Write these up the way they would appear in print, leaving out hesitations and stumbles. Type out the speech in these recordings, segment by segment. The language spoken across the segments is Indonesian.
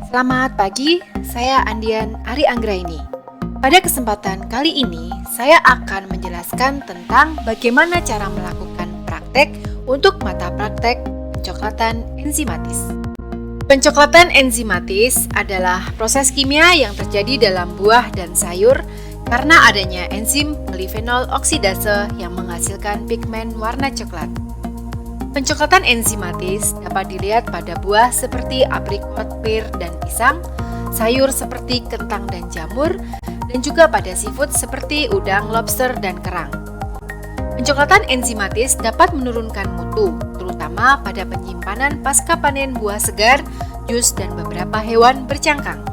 Selamat pagi, saya Andian Ari Anggraini. Pada kesempatan kali ini, saya akan menjelaskan tentang bagaimana cara melakukan praktek untuk mata praktek pencoklatan enzimatis. Pencoklatan enzimatis adalah proses kimia yang terjadi dalam buah dan sayur karena adanya enzim polifenol oksidase yang menghasilkan pigmen warna coklat. Pencoklatan enzimatis dapat dilihat pada buah seperti aprikot, pir, dan pisang, sayur seperti kentang dan jamur, dan juga pada seafood seperti udang, lobster, dan kerang. Pencoklatan enzimatis dapat menurunkan mutu, terutama pada penyimpanan pasca panen buah segar, jus, dan beberapa hewan bercangkang.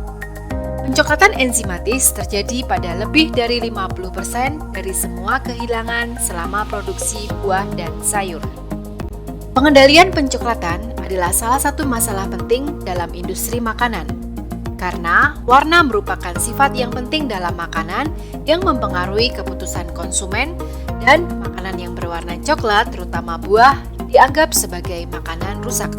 Pencoklatan enzimatis terjadi pada lebih dari 50% dari semua kehilangan selama produksi buah dan sayur. Pengendalian pencoklatan adalah salah satu masalah penting dalam industri makanan, karena warna merupakan sifat yang penting dalam makanan yang mempengaruhi keputusan konsumen, dan makanan yang berwarna coklat, terutama buah, dianggap sebagai makanan rusak.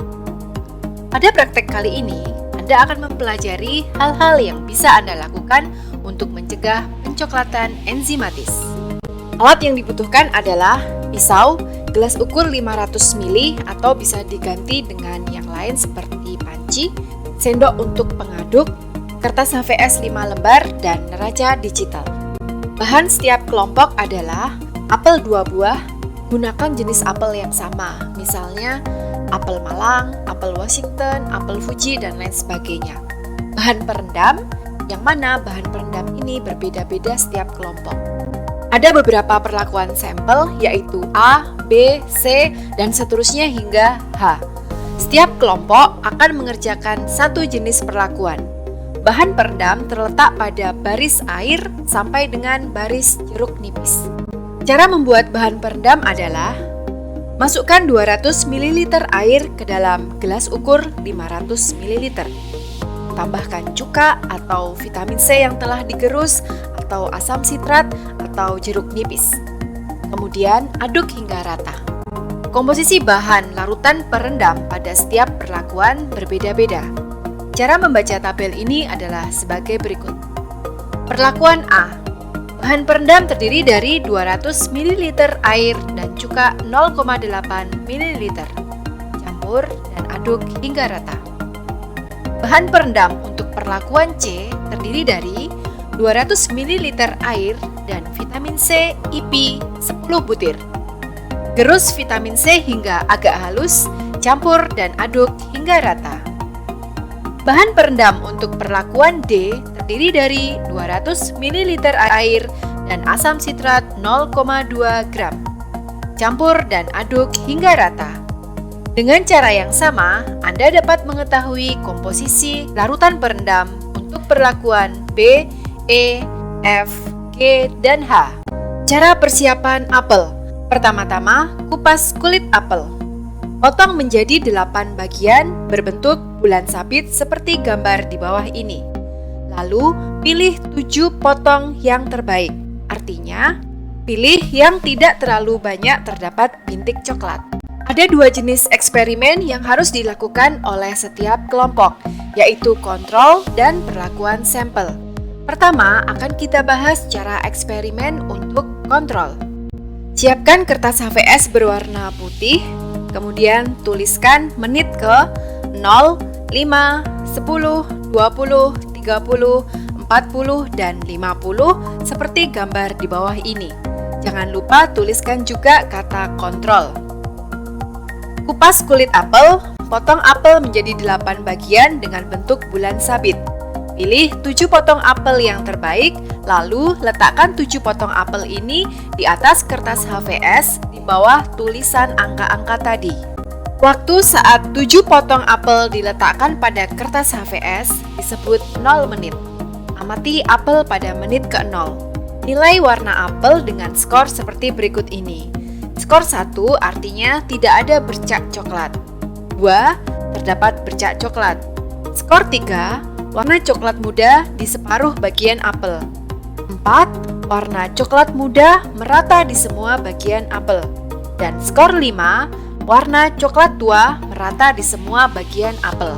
Pada praktek kali ini, Anda akan mempelajari hal-hal yang bisa Anda lakukan untuk mencegah pencoklatan enzimatis. Alat yang dibutuhkan adalah pisau, gelas ukur 500 ml atau bisa diganti dengan yang lain seperti panci, sendok untuk pengaduk, kertas HVS 5 lembar, dan neraca digital. Bahan setiap kelompok adalah apel 2 buah, gunakan jenis apel yang sama, misalnya apel Malang, apel Washington, apel Fuji, dan lain sebagainya. Bahan perendam, yang mana bahan perendam ini berbeda-beda setiap kelompok. Ada beberapa perlakuan sampel, yaitu A, B, C, dan seterusnya hingga H. Setiap kelompok akan mengerjakan satu jenis perlakuan. Bahan perendam terletak pada baris air sampai dengan baris jeruk nipis. Cara membuat bahan perendam adalah masukkan 200 ml air ke dalam gelas ukur 500 ml. Tambahkan cuka atau vitamin C yang telah digerus atau asam sitrat atau jeruk nipis. Kemudian aduk hingga rata. Komposisi bahan larutan perendam pada setiap perlakuan berbeda-beda. Cara membaca tabel ini adalah sebagai berikut. Perlakuan A. Bahan perendam terdiri dari 200 ml air dan cuka 0,8 ml. Campur dan aduk hingga rata. Bahan perendam untuk perlakuan C terdiri dari 200 ml air dan vitamin C IP 10 butir. Gerus vitamin C hingga agak halus, campur dan aduk hingga rata. Bahan perendam untuk perlakuan D terdiri dari 200 ml air dan asam sitrat 0,2 gram. Campur dan aduk hingga rata. Dengan cara yang sama, Anda dapat mengetahui komposisi larutan perendam untuk perlakuan B, E, F, G, dan H. Cara persiapan apel. Pertama-tama, kupas kulit apel. Potong menjadi 8 bagian berbentuk bulan sabit seperti gambar di bawah ini. Lalu, pilih 7 potong yang terbaik. Artinya, pilih yang tidak terlalu banyak terdapat bintik coklat. Ada 2 jenis eksperimen yang harus dilakukan oleh setiap kelompok, yaitu kontrol dan perlakuan sampel. Pertama, akan kita bahas cara eksperimen untuk kontrol. Siapkan kertas HVS berwarna putih, kemudian tuliskan menit ke 0, 5, 10, 20, 30, 40, dan 50 seperti gambar di bawah ini. Jangan lupa tuliskan juga kata kontrol. Kupas kulit apel, potong apel menjadi 8 bagian dengan bentuk bulan sabit. Pilih 7 potong apel yang terbaik, lalu letakkan 7 potong apel ini di atas kertas HVS di bawah tulisan angka-angka tadi. Waktu saat 7 potong apel diletakkan pada kertas HVS disebut 0 menit. Amati apel pada menit ke-0. Nilai warna apel dengan skor seperti berikut ini. Skor 1 artinya tidak ada bercak coklat. 2. Terdapat bercak coklat. Skor 3. Warna coklat muda di separuh bagian apel. 4. Warna coklat muda merata di semua bagian apel. Dan skor 5. Warna coklat tua merata di semua bagian apel.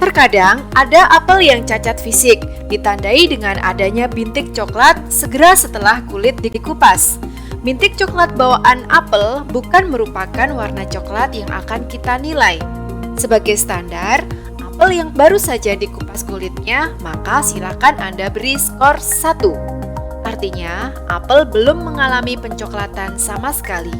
Terkadang ada apel yang cacat fisik, ditandai dengan adanya bintik coklat segera setelah kulit dikupas. Bintik coklat bawaan apel bukan merupakan warna coklat yang akan kita nilai. Sebagai standar, apel yang baru saja dikupas kulitnya, maka silakan Anda beri skor 1. Artinya, apel belum mengalami pencoklatan sama sekali.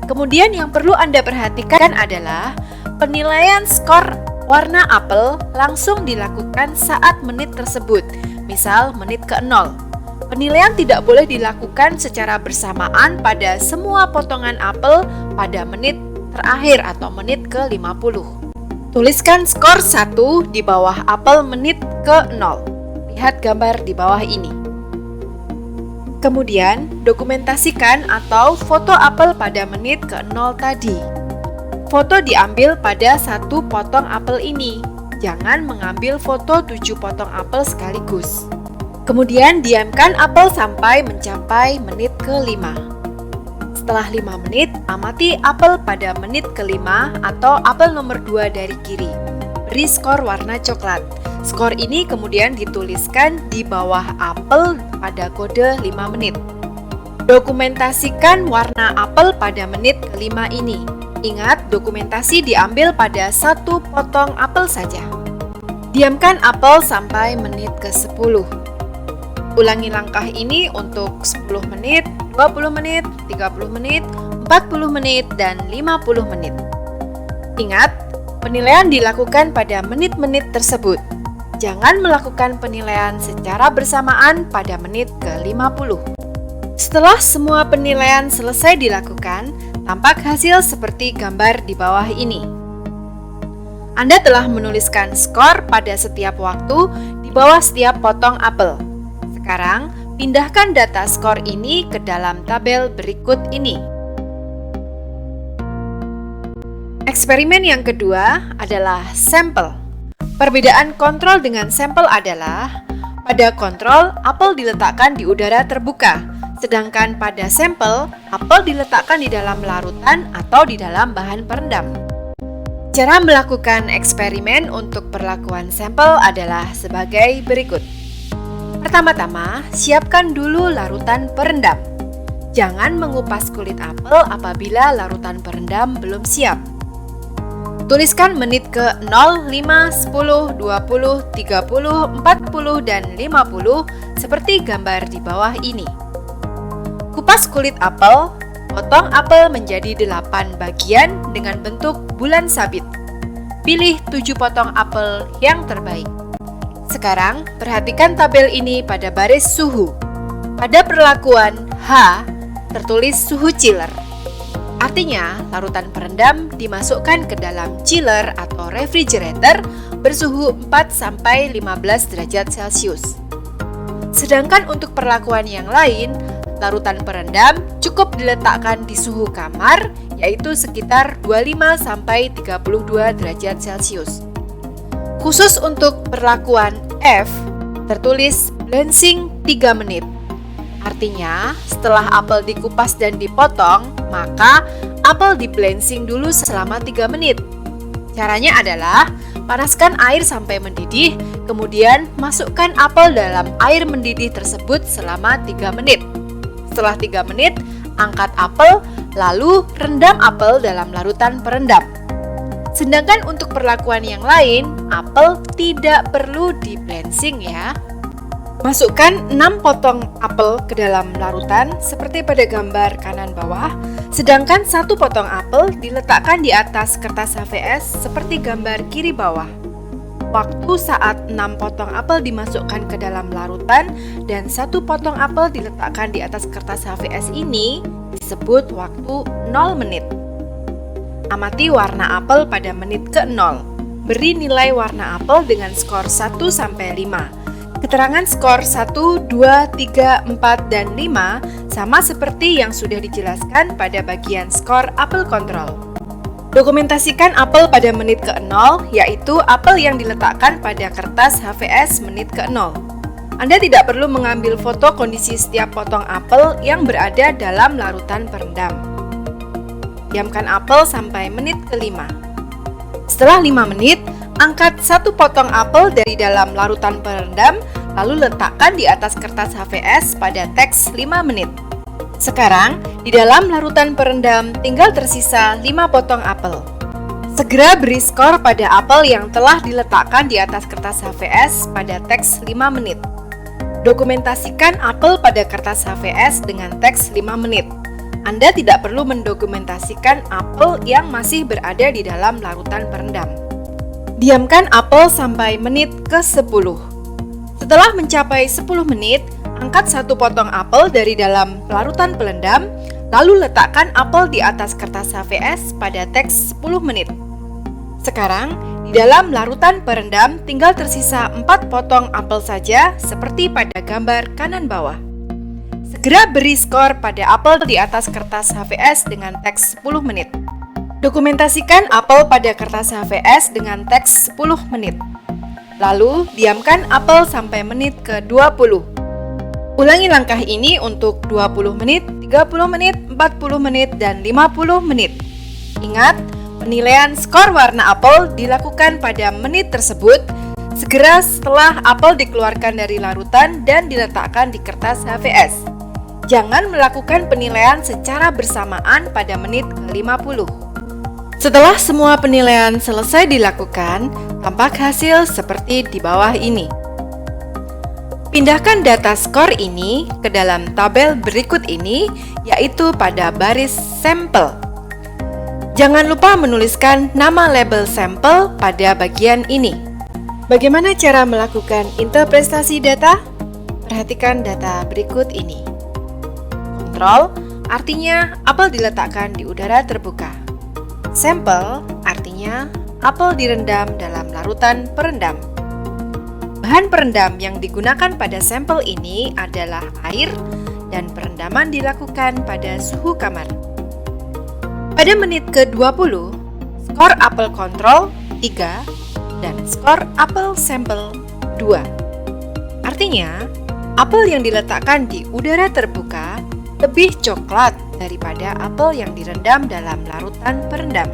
Kemudian yang perlu Anda perhatikan adalah penilaian skor warna apel langsung dilakukan saat menit tersebut, misal menit ke-0. Penilaian tidak boleh dilakukan secara bersamaan pada semua potongan apel pada menit terakhir atau menit ke-50. Tuliskan skor 1 di bawah apel menit ke-0. Lihat gambar di bawah ini. Kemudian, dokumentasikan atau foto apel pada menit ke-0 tadi. Foto diambil pada satu potong apel ini. Jangan mengambil foto 7 potong apel sekaligus. Kemudian diamkan apel sampai mencapai menit ke-5. Setelah 5 menit, amati apel pada menit ke-5 atau apel nomor 2 dari kiri. Beri skor warna coklat. Skor ini kemudian dituliskan di bawah apel pada kode 5 menit. Dokumentasikan warna apel pada menit ke-5 ini. Ingat, dokumentasi diambil pada satu potong apel saja. Diamkan apel sampai menit ke-10. Ulangi langkah ini untuk 10 menit, 20 menit, 30 menit, 40 menit, dan 50 menit. Ingat, penilaian dilakukan pada menit-menit tersebut. Jangan melakukan penilaian secara bersamaan pada menit ke-50. Setelah semua penilaian selesai dilakukan, tampak hasil seperti gambar di bawah ini. Anda telah menuliskan skor pada setiap waktu di bawah setiap potong apel. Sekarang, pindahkan data skor ini ke dalam tabel berikut ini. Eksperimen yang kedua adalah sampel. Perbedaan kontrol dengan sampel adalah, pada kontrol, apel diletakkan di udara terbuka, sedangkan pada sampel, apel diletakkan di dalam larutan atau di dalam bahan perendam. Cara melakukan eksperimen untuk perlakuan sampel adalah sebagai berikut. Pertama-tama, siapkan dulu larutan perendam. Jangan mengupas kulit apel apabila larutan perendam belum siap. Tuliskan menit ke 0, 5, 10, 20, 30, 40, dan 50 seperti gambar di bawah ini. Kupas kulit apel, potong apel menjadi 8 bagian dengan bentuk bulan sabit. Pilih 7 potong apel yang terbaik. Sekarang, perhatikan tabel ini pada baris suhu. Pada perlakuan H, tertulis suhu chiller. Artinya, larutan perendam dimasukkan ke dalam chiller atau refrigerator bersuhu 4-15 derajat Celcius. Sedangkan untuk perlakuan yang lain, larutan perendam cukup diletakkan di suhu kamar, yaitu sekitar 25-32 derajat Celcius. Khusus untuk perlakuan F, tertulis blanching 3 menit. Artinya, setelah apel dikupas dan dipotong, maka apel di-blanching dulu selama 3 menit. Caranya adalah, panaskan air sampai mendidih, kemudian masukkan apel dalam air mendidih tersebut selama 3 menit. Setelah 3 menit, angkat apel, lalu rendam apel dalam larutan perendam. Sedangkan untuk perlakuan yang lain, apel tidak perlu di-blanching ya. Masukkan 6 potong apel ke dalam larutan seperti pada gambar kanan bawah, sedangkan 1 potong apel diletakkan di atas kertas HVS seperti gambar kiri bawah. Waktu saat 6 potong apel dimasukkan ke dalam larutan dan 1 potong apel diletakkan di atas kertas HVS ini disebut waktu 0 menit. Amati warna apel pada menit ke-0. Beri nilai warna apel dengan skor 1-5. Keterangan skor 1, 2, 3, 4, dan 5 sama seperti yang sudah dijelaskan pada bagian skor apel kontrol. Dokumentasikan apel pada menit ke-0, yaitu apel yang diletakkan pada kertas HVS menit ke-0. Anda tidak perlu mengambil foto kondisi setiap potong apel yang berada dalam larutan perendam. Diamkan apel sampai menit ke-5. Setelah 5 menit, Angkat satu potong apel dari dalam larutan perendam, lalu letakkan di atas kertas HVS pada teks 5 menit. Sekarang, di dalam larutan perendam tinggal tersisa 5 potong apel. Segera beri skor pada apel yang telah diletakkan di atas kertas HVS pada teks 5 menit. Dokumentasikan apel pada kertas HVS dengan teks 5 menit. Anda tidak perlu mendokumentasikan apel yang masih berada di dalam larutan perendam. Diamkan apel sampai menit ke-10. Setelah mencapai 10 menit, angkat satu potong apel dari dalam larutan pelendam, lalu letakkan apel di atas kertas HVS pada teks 10 menit. Sekarang, di dalam larutan perendam tinggal tersisa 4 potong apel saja seperti pada gambar kanan bawah. Segera beri skor pada apel di atas kertas HVS dengan teks 10 menit. Dokumentasikan apel pada kertas HVS dengan teks 10 menit. Lalu, diamkan apel sampai menit ke-20. Ulangi langkah ini untuk 20 menit, 30 menit, 40 menit, dan 50 menit. Ingat, penilaian skor warna apel dilakukan pada menit tersebut segera setelah apel dikeluarkan dari larutan dan diletakkan di kertas HVS. Jangan melakukan penilaian secara bersamaan pada menit ke-50. Setelah semua penilaian selesai dilakukan, tampak hasil seperti di bawah ini. Pindahkan data skor ini ke dalam tabel berikut ini, yaitu pada baris sampel. Jangan lupa menuliskan nama label sampel pada bagian ini. Bagaimana cara melakukan interpretasi data? Perhatikan data berikut ini. Kontrol artinya apel diletakkan di udara terbuka. Sampel artinya apel direndam dalam larutan perendam. Bahan perendam yang digunakan pada sampel ini adalah air dan perendaman dilakukan pada suhu kamar. Pada menit ke-20, skor apel kontrol 3 dan skor apel sampel 2. Artinya, apel yang diletakkan di udara terbuka lebih coklat daripada apel yang direndam dalam larutan perendam.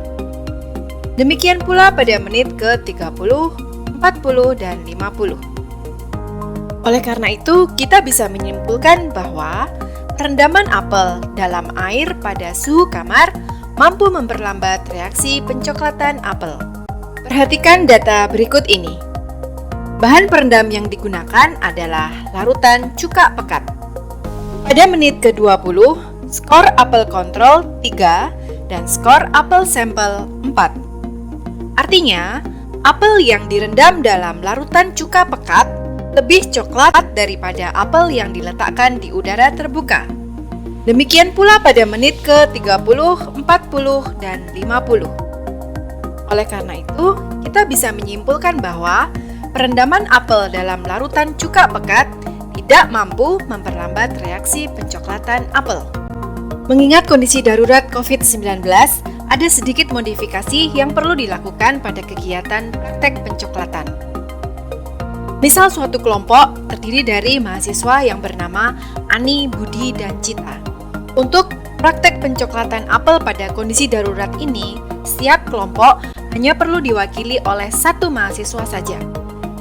Demikian pula pada menit ke-30, 40, dan 50. Oleh karena itu, kita bisa menyimpulkan bahwa perendaman apel dalam air pada suhu kamar mampu memperlambat reaksi pencoklatan apel. Perhatikan data berikut ini. Bahan perendam yang digunakan adalah larutan cuka pekat. Pada menit ke-20, skor apel kontrol 3 dan skor apel sampel 4. Artinya, apel yang direndam dalam larutan cuka pekat lebih coklat daripada apel yang diletakkan di udara terbuka. Demikian pula pada menit ke-30, 40, dan 50. Oleh karena itu, kita bisa menyimpulkan bahwa perendaman apel dalam larutan cuka pekat tidak mampu memperlambat reaksi pencoklatan apel. Mengingat kondisi darurat COVID-19, ada sedikit modifikasi yang perlu dilakukan pada kegiatan praktek pencoklatan. Misal suatu kelompok terdiri dari mahasiswa yang bernama Ani, Budi, dan Cita. Untuk praktek pencoklatan apel pada kondisi darurat ini, setiap kelompok hanya perlu diwakili oleh satu mahasiswa saja.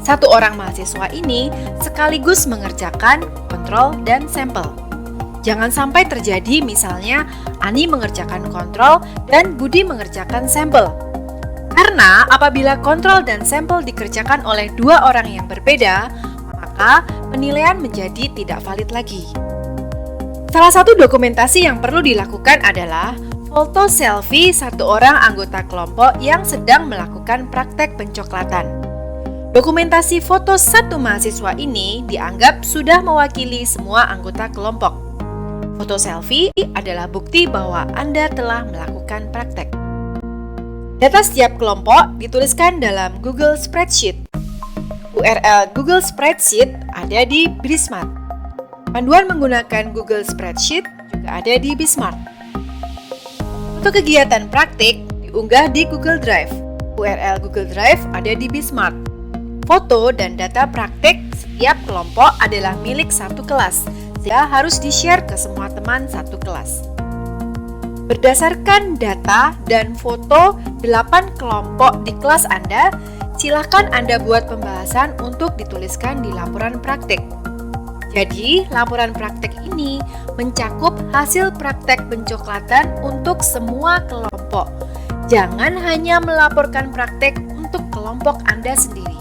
Satu orang mahasiswa ini sekaligus mengerjakan kontrol dan sampel. Jangan sampai terjadi misalnya Ani mengerjakan kontrol dan Budi mengerjakan sampel. Karena apabila kontrol dan sampel dikerjakan oleh dua orang yang berbeda, maka penilaian menjadi tidak valid lagi. Salah satu dokumentasi yang perlu dilakukan adalah foto selfie satu orang anggota kelompok yang sedang melakukan praktek pencoklatan. Dokumentasi foto satu mahasiswa ini dianggap sudah mewakili semua anggota kelompok. Foto selfie adalah bukti bahwa Anda telah melakukan praktek. Data setiap kelompok dituliskan dalam Google Spreadsheet. URL Google Spreadsheet ada di Bismart. Panduan menggunakan Google Spreadsheet juga ada di Bismart. Untuk kegiatan praktik diunggah di Google Drive. URL Google Drive ada di Bismart. Foto dan data praktik setiap kelompok adalah milik satu kelas, sehingga harus di-share ke semua teman satu kelas. Berdasarkan data dan foto 8 kelompok di kelas Anda, Silahkan Anda buat pembahasan untuk dituliskan di laporan praktik. Jadi, laporan praktek ini mencakup hasil praktek pencoklatan untuk semua kelompok. Jangan hanya melaporkan praktek untuk kelompok Anda sendiri.